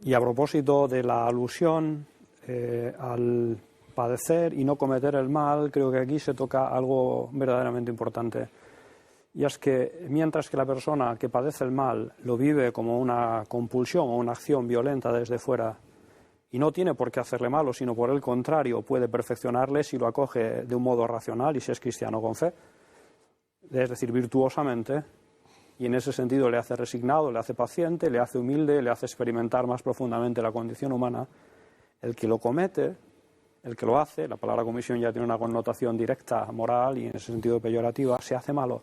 Y a propósito de la alusión al padecer y no cometer el mal, creo que aquí se toca algo verdaderamente importante. Y es que mientras que la persona que padece el mal lo vive como una compulsión o una acción violenta desde fuera y no tiene por qué hacerle malo, sino por el contrario puede perfeccionarle si lo acoge de un modo racional y si es cristiano con fe, es decir, virtuosamente, y en ese sentido le hace resignado, le hace paciente, le hace humilde, le hace experimentar más profundamente la condición humana, el que lo comete, el que lo hace, la palabra comisión ya tiene una connotación directa, moral y en ese sentido peyorativa, se hace malo.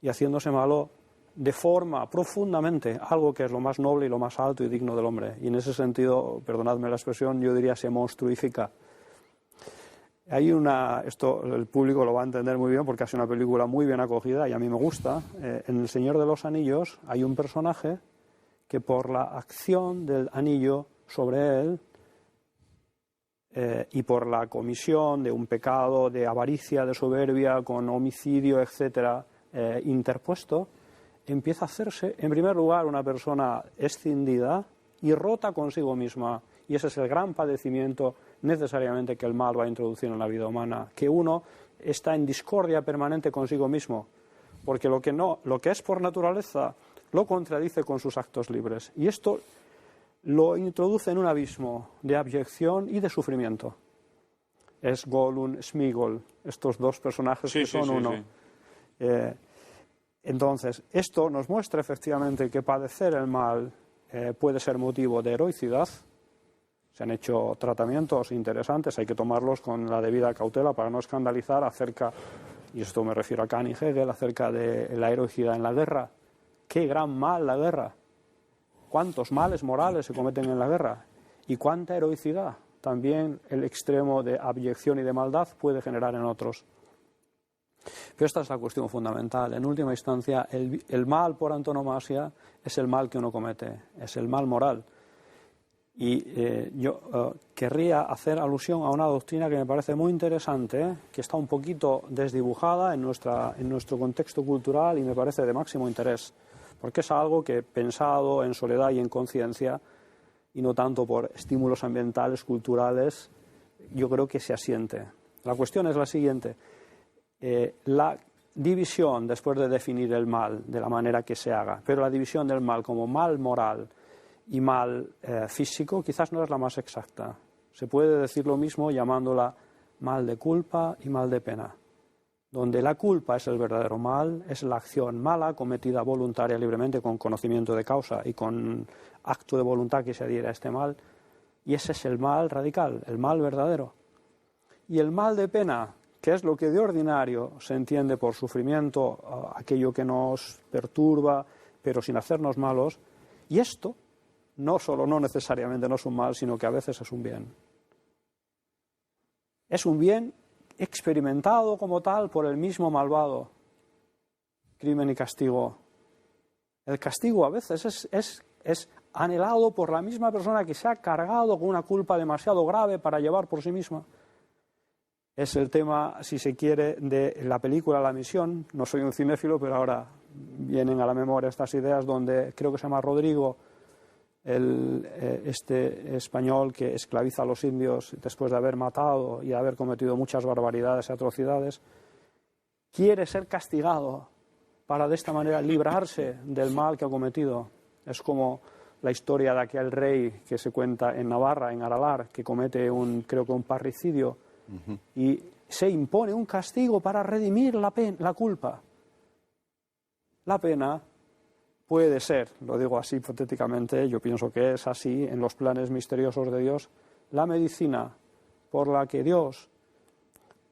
Y haciéndose malo, deforma profundamente algo que es lo más noble y lo más alto y digno del hombre. Y en ese sentido, perdonadme la expresión, yo diría se monstruifica. Hay esto el público lo va a entender muy bien porque es una película muy bien acogida y a mí me gusta. En El Señor de los Anillos hay un personaje que por la acción del anillo sobre él y por la comisión de un pecado de avaricia, de soberbia, con homicidio, etcétera, interpuesto, empieza a hacerse, en primer lugar, una persona escindida y rota consigo misma. Y ese es el gran padecimiento necesariamente que el mal va a introducir en la vida humana, que uno está en discordia permanente consigo mismo, porque lo que es por naturaleza lo contradice con sus actos libres. Y esto lo introduce en un abismo de abyección y de sufrimiento. Es Gollum, Sméagol, estos dos personajes que son uno. Sí. Entonces, esto nos muestra efectivamente que padecer el mal puede ser motivo de heroicidad. Se han hecho tratamientos interesantes, hay que tomarlos con la debida cautela para no escandalizar acerca, y esto me refiero a Kant y Hegel, acerca de la heroicidad en la guerra. ¡Qué gran mal la guerra! ¿Cuántos males morales se cometen en la guerra? ¿Y cuánta heroicidad también el extremo de abyección y de maldad puede generar en otros? Pero esta es la cuestión fundamental. En última instancia, el mal por antonomasia es el mal que uno comete, es el mal moral. Y yo querría hacer alusión a una doctrina que me parece muy interesante, que está un poquito desdibujada en nuestro contexto cultural y me parece de máximo interés, porque es algo que pensado en soledad y en conciencia, y no tanto por estímulos ambientales, culturales, yo creo que se asiente. La cuestión es la siguiente. La división, después de definir el mal de la manera que se haga, pero la división del mal como mal moral y mal físico quizás no es la más exacta. Se puede decir lo mismo llamándola mal de culpa y mal de pena, donde la culpa es el verdadero mal, es la acción mala cometida voluntaria libremente con conocimiento de causa y con acto de voluntad que se adhiere a este mal, y ese es el mal radical, el mal verdadero. Y el mal de pena, que es lo que de ordinario se entiende por sufrimiento, aquello que nos perturba, pero sin hacernos malos, y esto no necesariamente no es un mal, sino que a veces es un bien. Es un bien experimentado como tal por el mismo malvado. Crimen y castigo. El castigo a veces es anhelado por la misma persona que se ha cargado con una culpa demasiado grave para llevar por sí misma. Es el tema, si se quiere, de la película La Misión. No soy un cinéfilo, pero ahora vienen a la memoria estas ideas donde creo que se llama Rodrigo, este español que esclaviza a los indios después de haber matado y haber cometido muchas barbaridades y atrocidades, quiere ser castigado para de esta manera librarse del mal que ha cometido. Es como la historia de aquel rey que se cuenta en Navarra, en Aralar, que comete creo que un parricidio, y se impone un castigo para redimir la culpa. La pena puede ser, lo digo así hipotéticamente, yo pienso que es así en los planes misteriosos de Dios, la medicina por la que Dios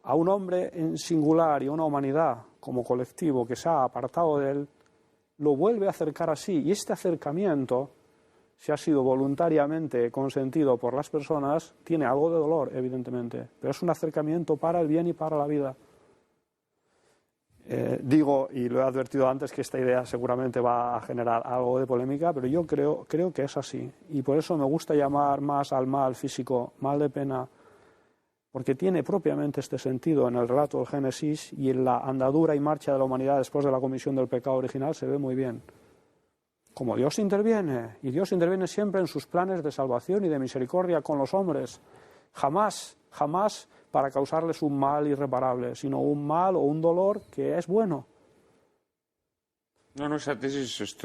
a un hombre en singular y a una humanidad como colectivo que se ha apartado de él, lo vuelve a acercar así. Y este acercamiento, si ha sido voluntariamente consentido por las personas, tiene algo de dolor, evidentemente, pero es un acercamiento para el bien y para la vida. Digo, y lo he advertido antes, que esta idea seguramente va a generar algo de polémica, pero yo creo que es así. Y por eso me gusta llamar más al mal físico mal de pena, porque tiene propiamente este sentido en el relato del Génesis y en la andadura y marcha de la humanidad después de la comisión del pecado original se ve muy bien. como Dios interviene, y Dios interviene siempre en sus planes de salvación y de misericordia con los hombres, jamás para causarles un mal irreparable, sino un mal o un dolor que es bueno. No, esa tesis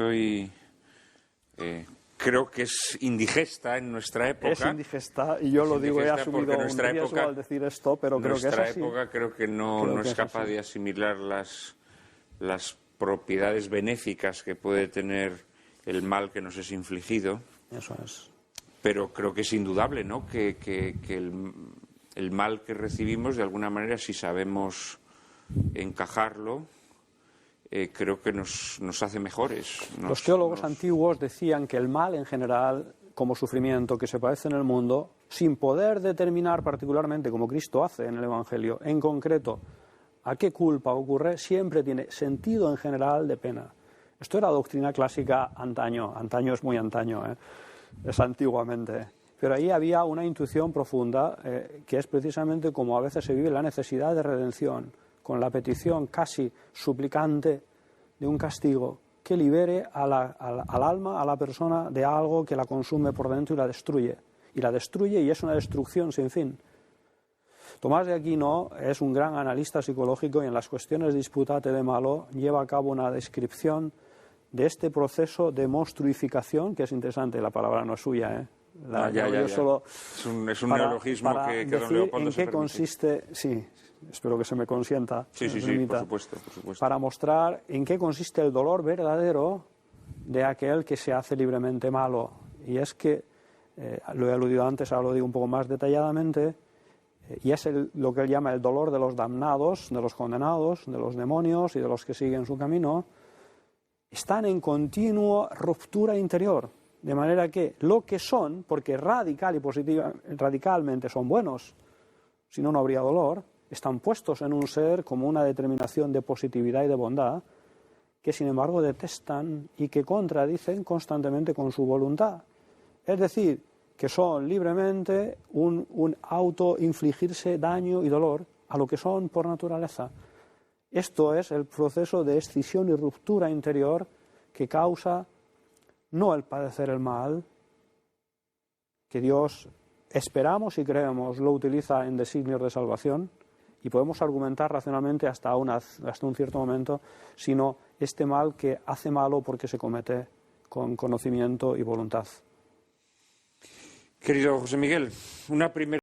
creo que es indigesta en nuestra época. Es indigesta, y yo lo digo, he asumido un riesgo al decir esto, pero creo que es así. Nuestra época creo que no es capaz de asimilar las propiedades benéficas que puede tener el mal que nos es infligido. Eso es. Pero creo que es indudable, ¿no?, que el mal que recibimos, de alguna manera, si sabemos encajarlo, creo que nos hace mejores. Los teólogos antiguos decían que el mal en general, como sufrimiento que se padece en el mundo, sin poder determinar particularmente, como Cristo hace en el Evangelio, en concreto, a qué culpa ocurre, siempre tiene sentido en general de pena. Esto era doctrina clásica antaño es muy antaño, es antiguamente. Pero ahí había una intuición profunda que es precisamente como a veces se vive la necesidad de redención, con la petición casi suplicante de un castigo que libere al alma, a la persona, de algo que la consume por dentro y la destruye. Y es una destrucción sin fin. Tomás de Aquino es un gran analista psicológico y en las cuestiones disputate de malo lleva a cabo una descripción de este proceso de monstruificación, que es interesante, la palabra no es suya, solo es un neologismo que don Leopoldo en qué consiste, sí, espero que se me consienta, sí, por supuesto. Para mostrar en qué consiste el dolor verdadero de aquel que se hace libremente malo. Y es que, lo he aludido antes, ahora lo digo un poco más detalladamente, y es lo que él llama el dolor de los damnados, de los condenados, de los demonios y de los que siguen su camino, están en continua ruptura interior, de manera que lo que son, porque radicalmente son buenos, si no, no habría dolor, están puestos en un ser como una determinación de positividad y de bondad, que sin embargo detestan y que contradicen constantemente con su voluntad. Es decir, que son libremente un auto-infligirse daño y dolor a lo que son por naturaleza. Esto es el proceso de escisión y ruptura interior que causa no el padecer el mal, que Dios, esperamos y creemos, lo utiliza en designios de salvación, y podemos argumentar racionalmente hasta un cierto momento, sino este mal que hace malo porque se comete con conocimiento y voluntad. Querido José Miguel, una primera